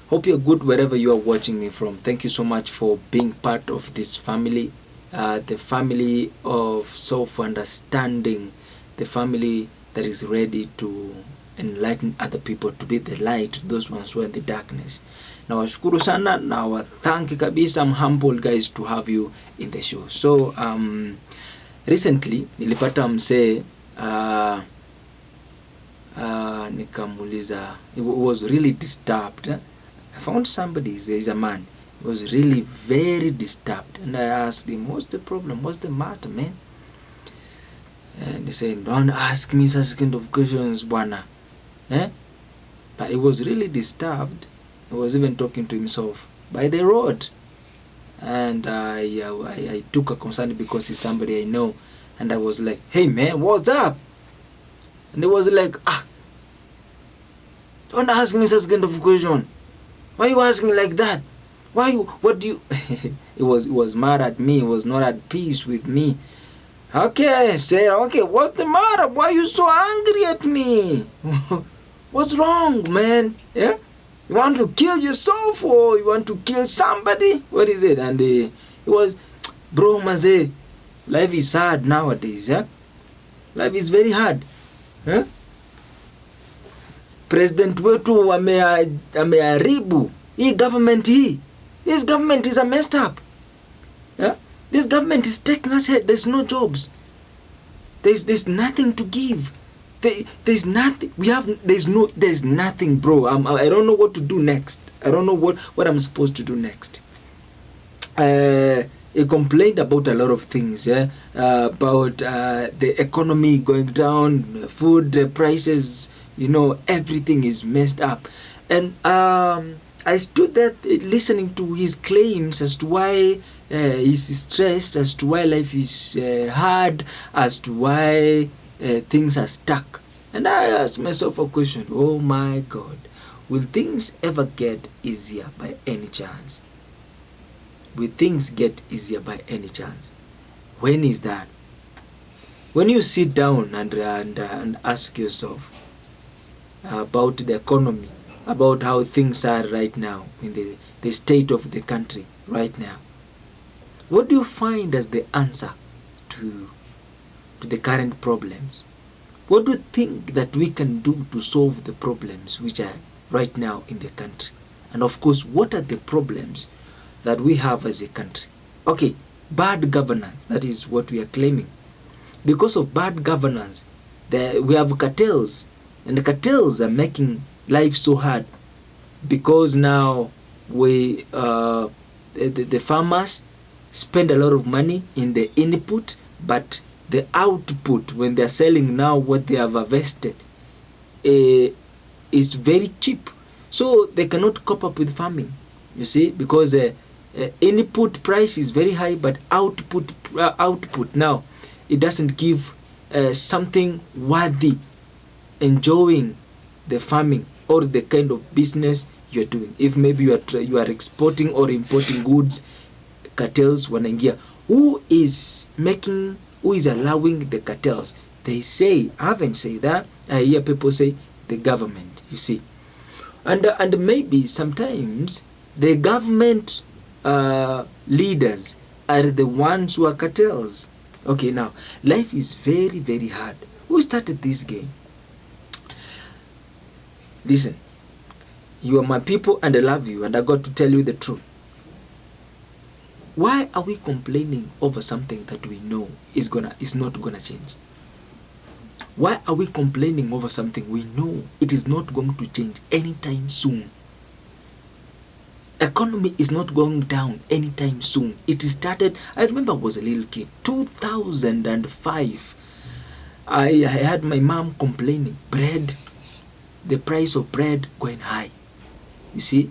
Hope you're good wherever you are watching me from. Thank you so much for being part of this family, the family of self-understanding, the family that is ready to enlighten other people, to be the light to those ones who are in the darkness. Nawashukuru sana na thank you kabisa. I'm humbled guys to have you in the show. So recently nilipata msee nikamuuliza, he was really disturbed. I found somebody, he's a man, he was really very disturbed, and I asked him, what's the problem, what's the matter, man? And he said, don't ask me such kind of questions, bwana. But he was really disturbed. He was even talking to himself by the road, and I took a concern because he's somebody I know, and I was like, hey man, what's up? And he was like, don't ask me such kind of question. Why are you asking like that? What do you he was mad at me. He was not at peace with me. Okay, say, okay, what's the matter? Why are you so angry at me? What's wrong, man? Yeah? You want to kill yourself or you want to kill somebody? What is it? And he was, bro, maze, life is hard nowadays. Yeah? Life is very hard. Huh? President wetu ameharibu hii government hii. This government is a messed up. Yeah? This government is taking us ahead. There's no jobs. There's nothing to give. There's nothing. There's nothing, bro. I don't know what to do next. I don't know what I'm supposed to do next. He complained about a lot of things, yeah, about the economy going down, food prices, everything is messed up. And I stood there listening to his claims as to why he's stressed, as to why life is hard, as to why things are stuck. And I asked myself a question, oh my God, will things ever get easier by any chance? Will things get easier by any chance? When is that? When you sit down and ask yourself about the economy, about how things are right now, in the state of the country right now, what do you find as the answer to the current problems? What do you think that we can do to solve the problems which are right now in the country? And of course, what are the problems that we have as a country? Okay, bad governance, that is what we are claiming. Because of bad governance, we have cartels, and the cartels are making life so hard, because now the farmers spend a lot of money in the input, but the output, when they're selling now what they have harvested, is very cheap. So they cannot cope up with farming, you see, because input price is very high, but output now, it doesn't give something worthy enjoying the farming or the kind of business you're doing. If maybe you are exporting or importing goods, cartels wanaingia. Who is allowing the cartels? They say, I haven't said that, I hear people say the government, you see. And maybe sometimes the government leaders are the ones who are cartels. Okay, now, life is very, very hard. Who started this game? Listen, you are my people and I love you, and I got to tell you the truth. Why are we complaining over something that we know is not gonna change? Why are we complaining over something we know it is not going to change anytime soon? Economy is not going down anytime soon. It started, I remember I was a little kid, 2005. I had my mom complaining, the price of bread going high. You see?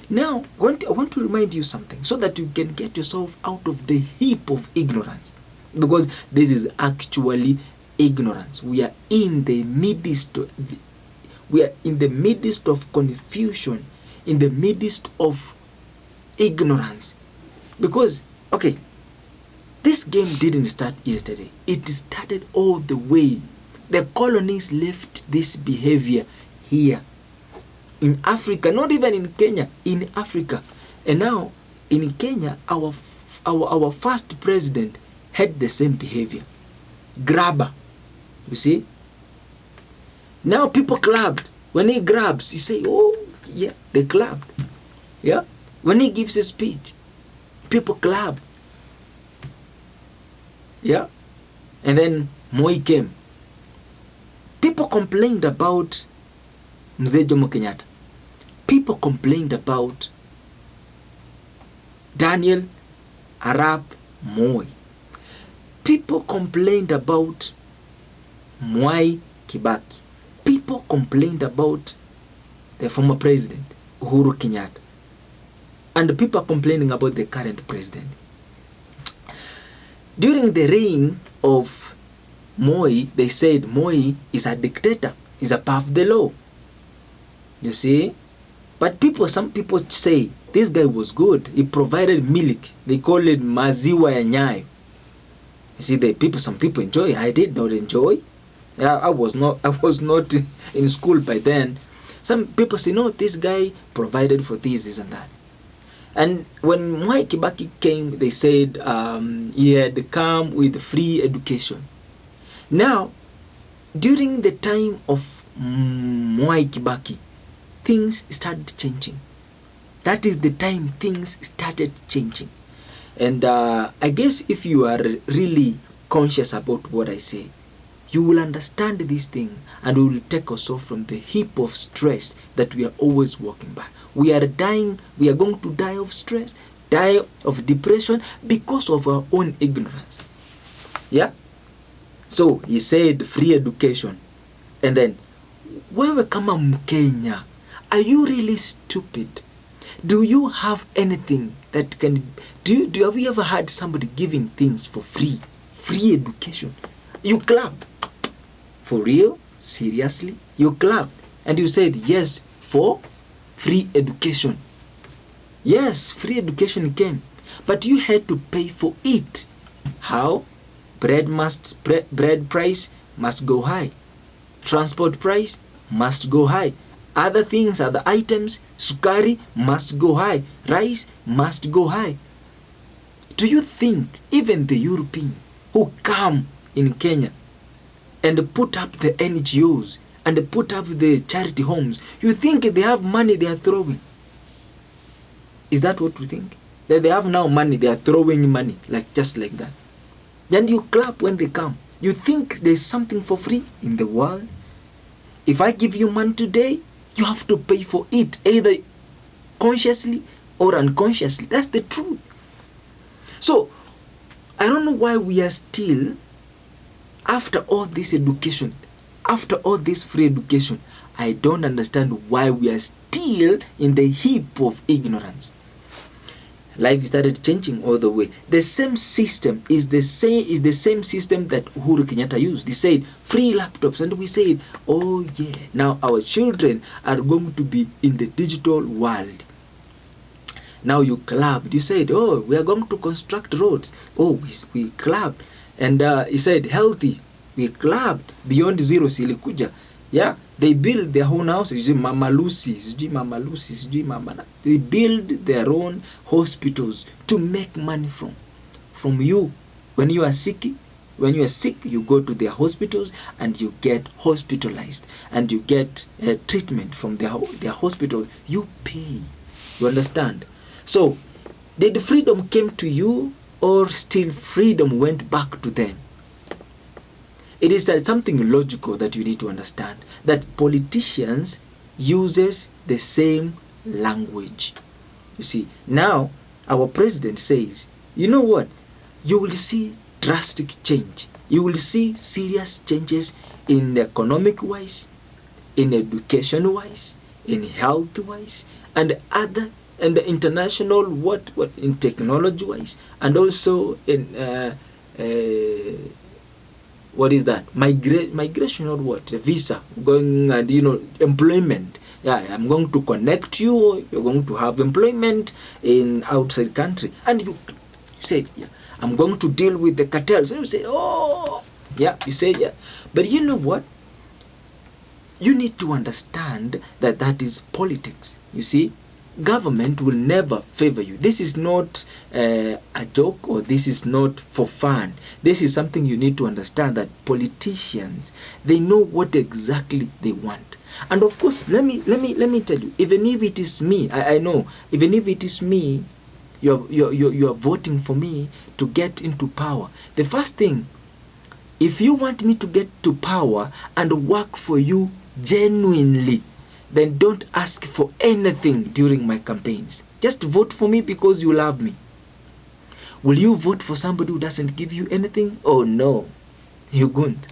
Now, I want to remind you something so that you can get yourself out of the heap of ignorance. Because this is actually ignorance. We are in the midst of confusion, in the midst of ignorance. Because, okay, this game didn't start yesterday. It started all the way. The colonies left this behavior here. in Africa, not even in Kenya, in Africa. And now in Kenya, our first president had the same behavior. Grabber. You see? Now people clapped. When he grabs, you say, oh, yeah, they clapped. Yeah? When he gives a speech, people clap. Yeah? And then Moi came. People complained about Mzee Jomo Kenyatta. People complained about Daniel Arap Moi. People complained about Mwai Kibaki. People complained about the former president, Uhuru Kenyatta. And the people are complaining about the current president. During the reign of Moi, they said Moi is a dictator, is above the law. You see? But some people say this guy was good. He provided milk. They call it maziwa ya nyayo. You see, some people enjoy. I did not enjoy. I was not in school by then. Some people say, no, this guy provided for this and that. And when Mwai Kibaki came, they said he had come with free education. Now, during the time of Mwai Kibaki, things started changing. That is the time things started changing. And I guess if you are really conscious about what I say, you will understand this thing and it will take us off from the heap of stress that we are always walking by. We are going to die of stress, die of depression because of our own ignorance. Yeah? So he said free education. And then, wewe kama Mkenya, are you really stupid? Do you have anything that can... Have you ever had somebody giving things for free? Free education. You clapped. For real? Seriously? You clapped. And you said yes for free education. Yes, free education came. But you had to pay for it. How? Bread price must go high. Transport price must go high. Other things, other items, sukari must go high. Rice must go high. Do you think even the European who come in Kenya and put up the NGOs and put up the charity homes, you think they have money they are throwing? Is that what we think? That they have now money, they are throwing money, just like that. Then you clap when they come. You think there's something for free in the world? If I give you money today, you have to pay for it, either consciously or unconsciously. That's the truth. So, I don't know why we are still, after all this education, after all this free education, I don't understand why we are still in the heap of ignorance. Life started changing all the way. The same system is the same system that Uhuru Kenyatta used. He said free laptops, and we said, oh yeah, now our children are going to be in the digital world. Now you clapped. You said, oh, we are going to construct roads. Oh, we clapped. And he said healthy. We clapped. Beyond Zero silikuja. Yeah, they build their own houses. Mama Lucy, they build their own hospitals to make money from you. When you are sick, you go to their hospitals and you get hospitalized and you get treatment from their hospital. You pay. You understand? So, did freedom came to you, or still freedom went back to them? It is something logical that you need to understand, that politicians uses the same language. You see, now our president says, you know what? You will see drastic change. You will see serious changes in economic wise, in education wise, in health wise, and the international in technology wise, and also in what is that? Migration or what? Visa, going and employment. Yeah, I'm going to connect you. You're going to have employment in outside country, and you say, yeah, I'm going to deal with the cartels. And you say, oh, yeah, you say, yeah, but you know what? you need to understand that that is politics. You see, government will never favor you. This is not a joke, or this is not for fun. This is something you need to understand, that politicians, they know what exactly they want. And of course, let me tell you, even if it is me, I know, even if it is me, you are voting for me to get into power. The first thing, if you want me to get to power and work for you genuinely, then don't ask for anything during my campaigns. Just vote for me because you love me. Will you vote for somebody who doesn't give you anything? Oh no, you won't.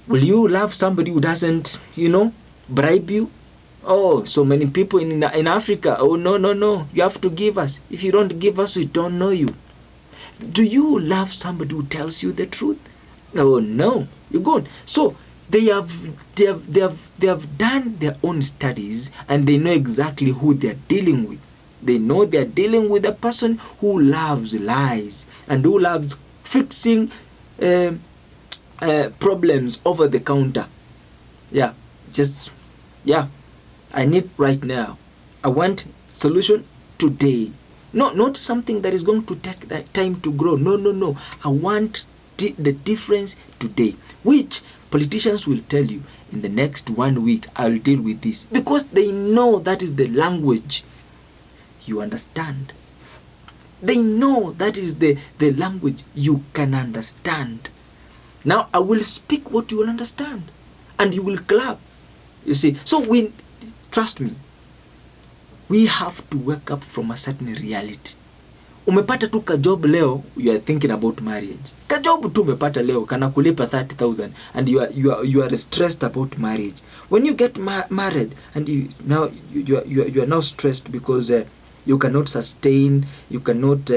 Will you love somebody who doesn't, bribe you? Oh, so many people in Africa. Oh no, you have to give us. If you don't give us, we don't know you. Do you love somebody who tells you the truth? Oh no, you won't. So they have done their own studies, and they know exactly who they are dealing with. They know they are dealing with a person who loves lies and who loves fixing problems over the counter. I need right now. I want solution today. Not something that is going to take that time to grow. No. I want the difference today, which politicians will tell you in the next 1 week, I'll deal with this, because they know that is the language you understand. They know that is the language you can understand. Now I will speak what you will understand, and you will clap. You see, so trust me, we have to wake up from a certain reality. Umepata tu kajob leo, you are thinking about marriage. Kajob tu umepata leo, kana kulipa 30,000, and you are stressed about marriage. When you get married, and you are now stressed because you cannot sustain, you cannot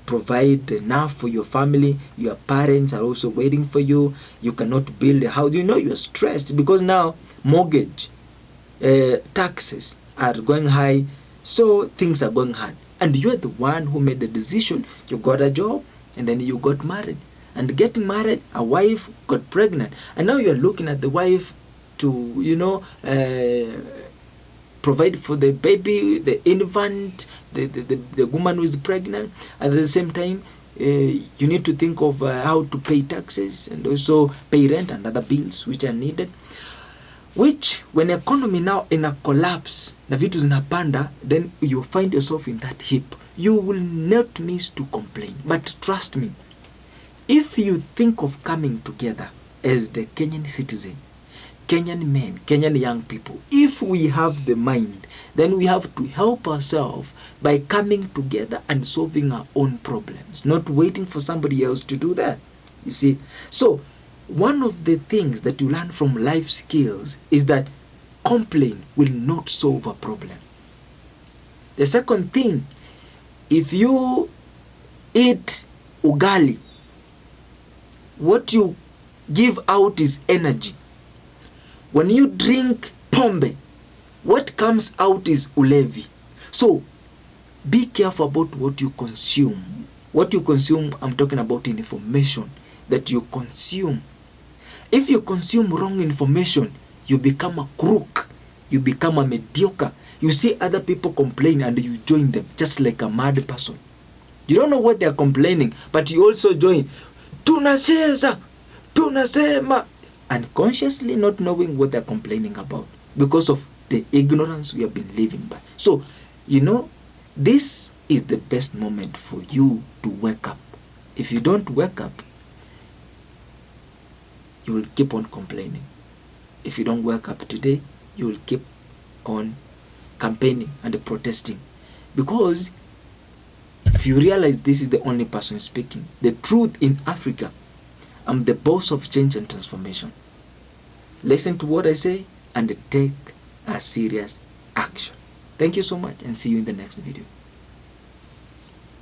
provide enough for your family. Your parents are also waiting for you. You cannot build a house. You are stressed because now mortgage, taxes are going high, so things are going hard. And you're the one who made the decision. You got a job, and then you got married. And getting married, a wife got pregnant. And now you're looking at the wife to, provide for the baby, the infant, the woman who is pregnant. At the same time, you need to think of how to pay taxes and also pay rent and other bills which are needed. Which, when economy now in a collapse, na vitu zinapanda, then you find yourself in that heap. You will not miss to complain. But trust me, if you think of coming together as the Kenyan citizen, Kenyan men, Kenyan young people, if we have the mind, then we have to help ourselves by coming together and solving our own problems, not waiting for somebody else to do that. You see? So, one of the things that you learn from life skills is that complaint will not solve a problem. The second thing, if you eat ugali, what you give out is energy. When you drink pombe, what comes out is ulevi. So, be careful about what you consume. What you consume, I'm talking about information that you consume. If you consume wrong information, you become a crook. You become a mediocre. You see other people complain and you join them, just like a mad person. You don't know what they are complaining, but you also join. Tunacheza, tunasema, unconsciously not knowing what they're complaining about because of the ignorance we have been living by. So, this is the best moment for you to wake up. If you don't wake up, you will keep on complaining. If you don't wake up today, you will keep on campaigning and protesting. Because if you realize this is the only person speaking, the truth in Africa, I'm the boss of change and transformation. Listen to what I say and take a serious action. Thank you so much, and see you in the next video.